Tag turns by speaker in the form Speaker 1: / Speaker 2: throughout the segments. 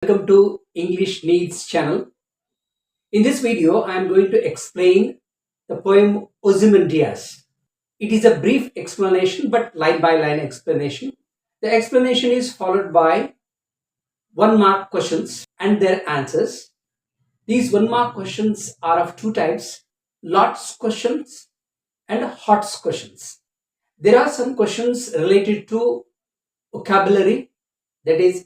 Speaker 1: Welcome to English Needs channel. In this video, I am going to explain the poem Ozymandias. It is a brief explanation but line by line explanation. The explanation is followed by 1-mark questions and their answers. These 1-mark questions are of two types: lots questions and hots questions. There are some questions related to vocabulary, that is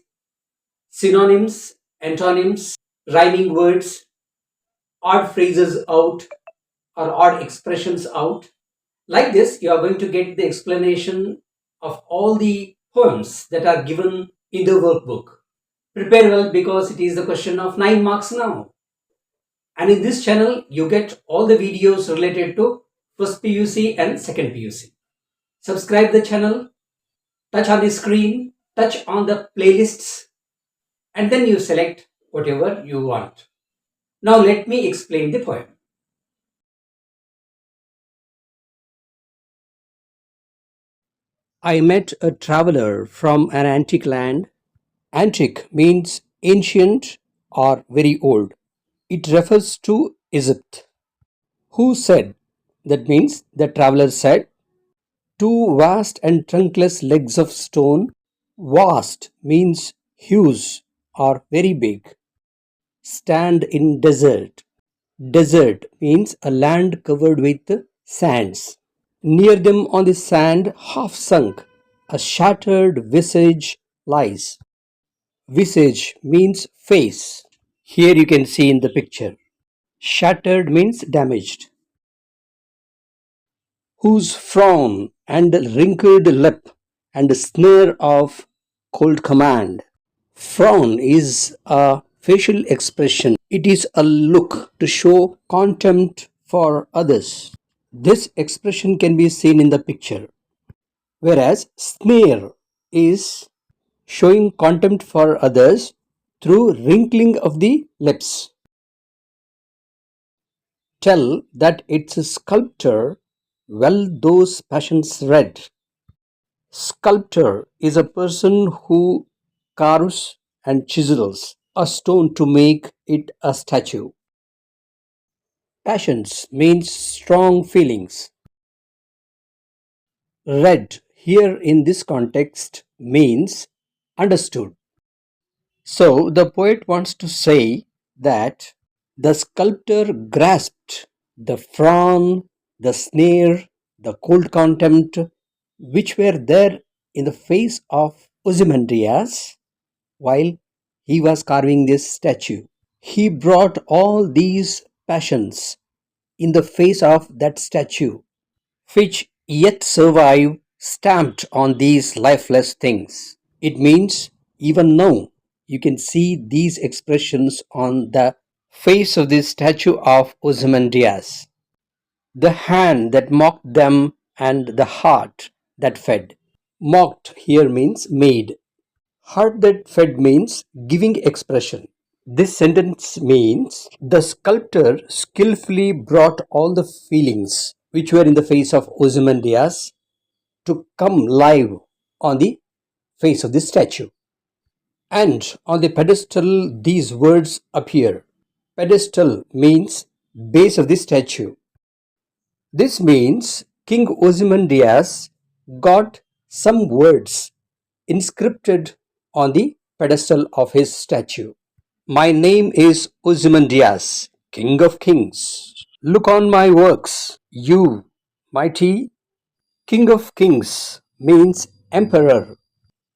Speaker 1: synonyms, antonyms, rhyming words, odd phrases out or odd expressions out. Like this, you are going to get the explanation of all the poems that are given in the workbook. Prepare well, because it is the question of 9 marks now. And in this channel, you get all the videos related to first PUC and second PUC. Subscribe the channel, touch on the screen, touch on the playlists, and then you select whatever you want. Now let me explain the poem. I met a traveler from an antique land. Antique means ancient or very old. It refers to Egypt. Who said? That means the traveler said, two vast and trunkless legs of stone. Vast means huge or very big. Stand in desert. Desert means a land covered with sands. Near them on the sand, half sunk, a shattered visage lies. Visage means face. Here you can see in the picture. Shattered means damaged. Whose frown and wrinkled lip and sneer of cold command. Frown is a facial expression. It is a look to show contempt for others. This expression can be seen in the picture. Whereas sneer is showing contempt for others through wrinkling of the lips. Tell that it's a sculptor well those passions read. Sculptor is a person who carves and chisels a stone to make it a statue. Passions means strong feelings. Read here in this context means understood. So the poet wants to say that the sculptor grasped the frown, the sneer, the cold contempt which were there in the face of Ozymandias while he was carving this statue. He brought all these passions in the face of that statue, which yet survive stamped on these lifeless things. It means even now you can see these expressions on the face of this statue of Ozymandias. The hand that mocked them and the heart that fed. Mocked here means made. Heart that fed means giving expression. This sentence means the sculptor skillfully brought all the feelings which were in the face of Ozymandias to come live on the face of the statue. And on the pedestal these words appear. Pedestal means base of the statue. This means King Ozymandias got some words inscripted on the pedestal of his statue. My name is Ozymandias, King of Kings. Look on my works, you mighty. King of Kings means emperor.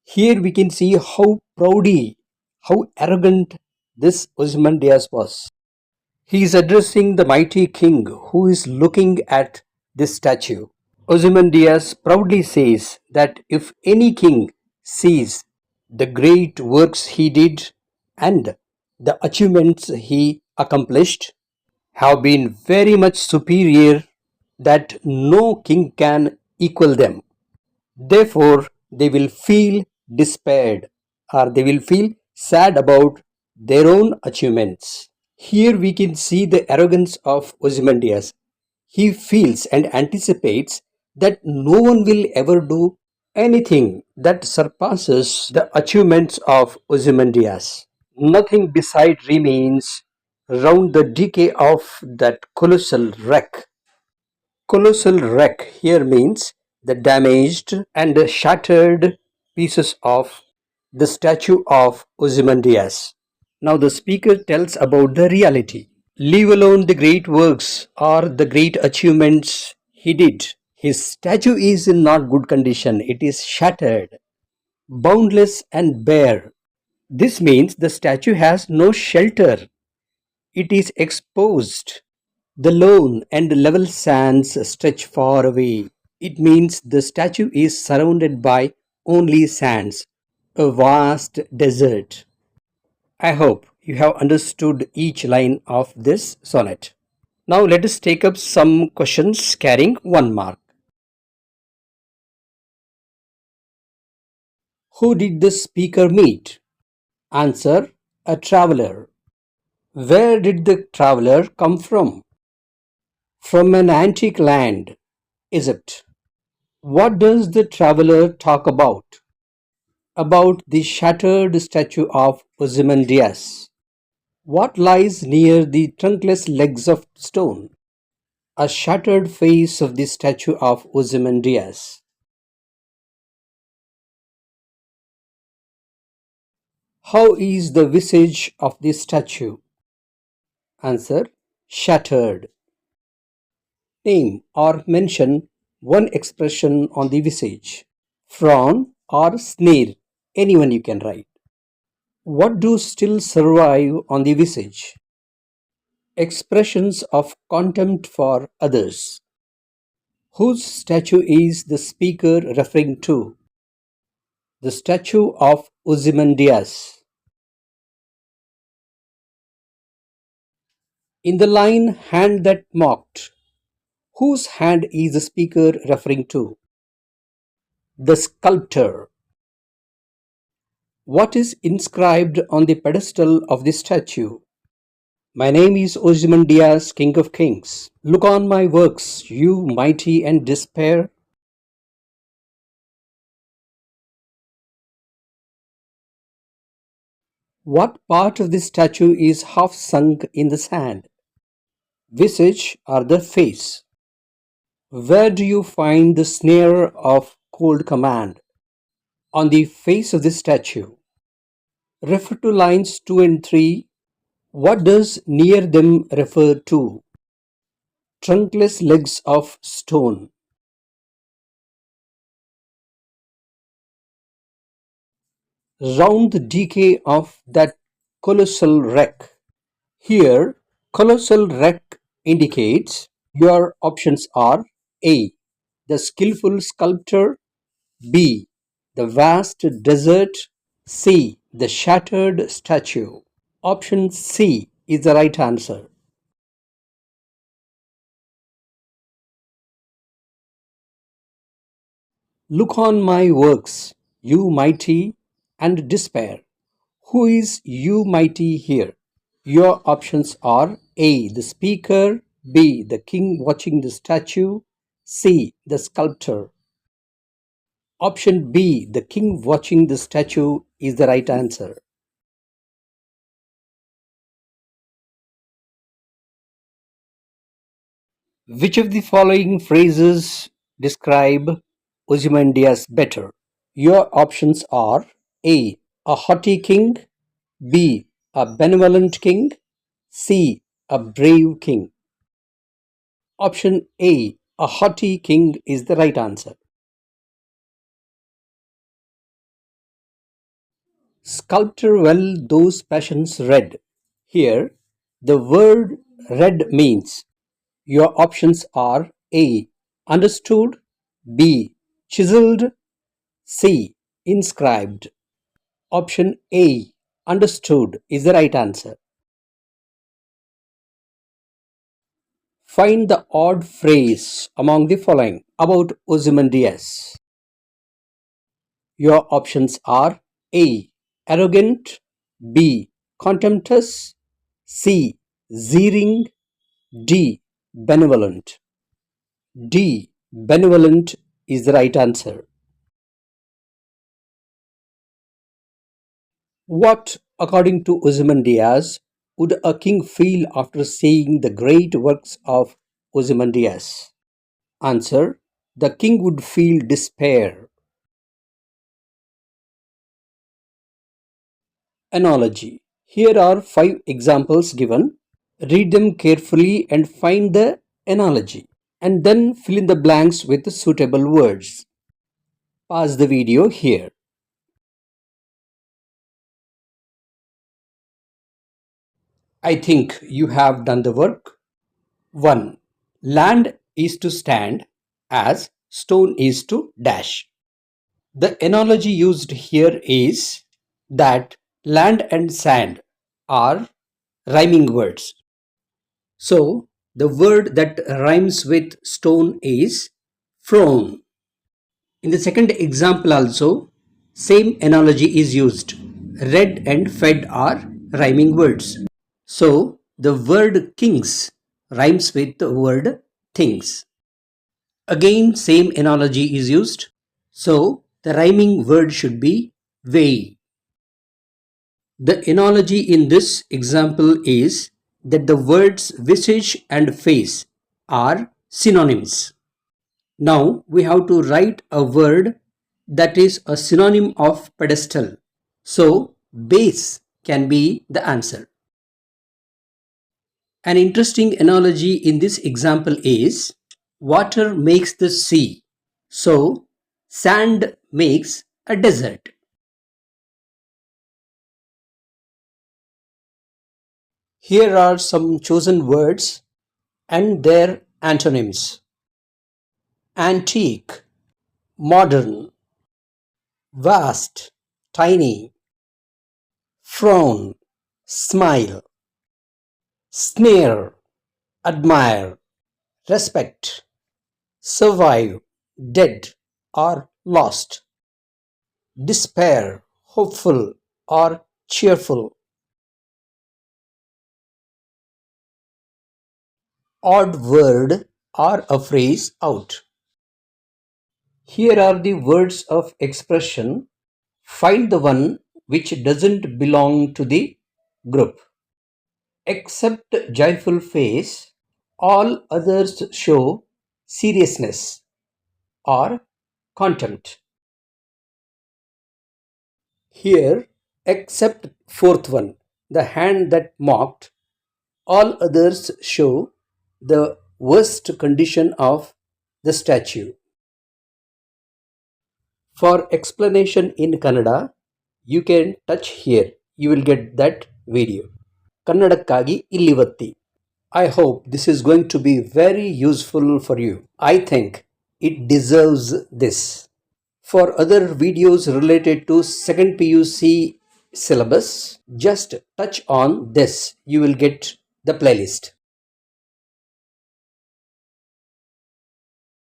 Speaker 1: Here we can see how proudy, how arrogant this Ozymandias was. He is addressing the mighty king who is looking at this statue. Ozymandias proudly says that if any king sees the great works he did and the achievements he accomplished have been very much superior, that no king can equal them. Therefore, they will feel despaired or they will feel sad about their own achievements. Here we can see the arrogance of Ozymandias. He feels and anticipates that no one will ever do anything that surpasses the achievements of Ozymandias. Nothing beside remains round the decay of that colossal wreck. Colossal wreck here means the damaged and shattered pieces of the statue of Ozymandias. Now the speaker tells about the reality. Leave alone the great works or the great achievements he did. His statue is in not good condition. It is shattered, boundless and bare. This means the statue has no shelter. It is exposed. The lone and level sands stretch far away. It means the statue is surrounded by only sands, a vast desert. I hope you have understood each line of this sonnet. Now let us take up some questions carrying 1 mark. Who did the speaker meet? Answer: a traveler. Where did the traveler come from? From an antique land, Egypt. What does the traveler talk about? About the shattered statue of Ozymandias. What lies near the trunkless legs of stone? A shattered face of the statue of Ozymandias. How is the visage of the statue? Answer: shattered. Name or mention one expression on the visage. Frown or sneer, anyone you can write. What do still survive on the visage? Expressions of contempt for others. Whose statue is the speaker referring to? The statue of Ozymandias. In the line hand that mocked, whose hand is the speaker referring to? The sculptor. What is inscribed on the pedestal of the statue? My name is Ozymandias, King of Kings. Look on my works, you mighty and despair. What part of the statue is half sunk in the sand? Visage or the face? Where do you find the snare of cold command? On the face of the statue. Refer to lines 2 and 3. What does near them refer to? Trunkless legs of stone. Round the decay of that colossal wreck. Here, colossal wreck indicates your options are A. The skillful sculptor, B. The vast desert, C. The shattered statue. Option C is the right answer. Look on my works, you mighty, and despair. Who is you mighty here? Your options are A. The speaker, B. The king watching the statue, C. The sculptor. Option B. The king watching the statue is the right answer. Which of the following phrases describe Ozymandias better? Your options are A. A haughty king, B. A benevolent king, C. A brave king. Option A. A haughty king is the right answer. Sculptor well those passions red. Here, the word red means. Your options are A. Understood, B. Chiseled, C. Inscribed. Option A. Understood is the right answer. Find the odd phrase among the following about Ozymandias. Your options are A. Arrogant, B. Contemptuous, C. Zeering, D. Benevolent. D. Benevolent is the right answer. What According to Ozymandias, would a king feel after seeing the great works of Ozymandias? Answer: the king would feel despair. Analogy. Here are 5 examples given. Read them carefully and find the analogy, and then fill in the blanks with suitable words. Pause the video here. I think you have done the work. 1. Land is to stand as stone is to dash. The analogy used here is that land and sand are rhyming words. So, the word that rhymes with stone is frown. In the second example also, same analogy is used. Red and fed are rhyming words. So, the word kings rhymes with the word things. Again, same analogy is used. So, the rhyming word should be way. The analogy in this example is that the words visage and face are synonyms. Now we have to write a word that is a synonym of pedestal. So base can be the answer. An interesting analogy in this example is water makes the sea. So sand makes a desert. Here are some chosen words and their antonyms: antique, modern, vast, tiny, frown, smile, sneer, admire, respect, survive, dead or lost, despair, hopeful or cheerful, odd word or a phrase out. Here are the words of expression. Find the one which doesn't belong to the group. Except joyful face, all others show seriousness or contempt. Here, except fourth one, the hand that mocked, all others show the worst condition of the statue. For explanation in Kannada, you can touch here. You will get that video. ಕನ್ನಡಕ್ಕಾಗಿ ಇಲ್ಲಿ ಒತ್ತಿ. I hope this is going to be very useful for you. I think it deserves this. For other videos related to second PUC syllabus, just touch on this. You will get the playlist.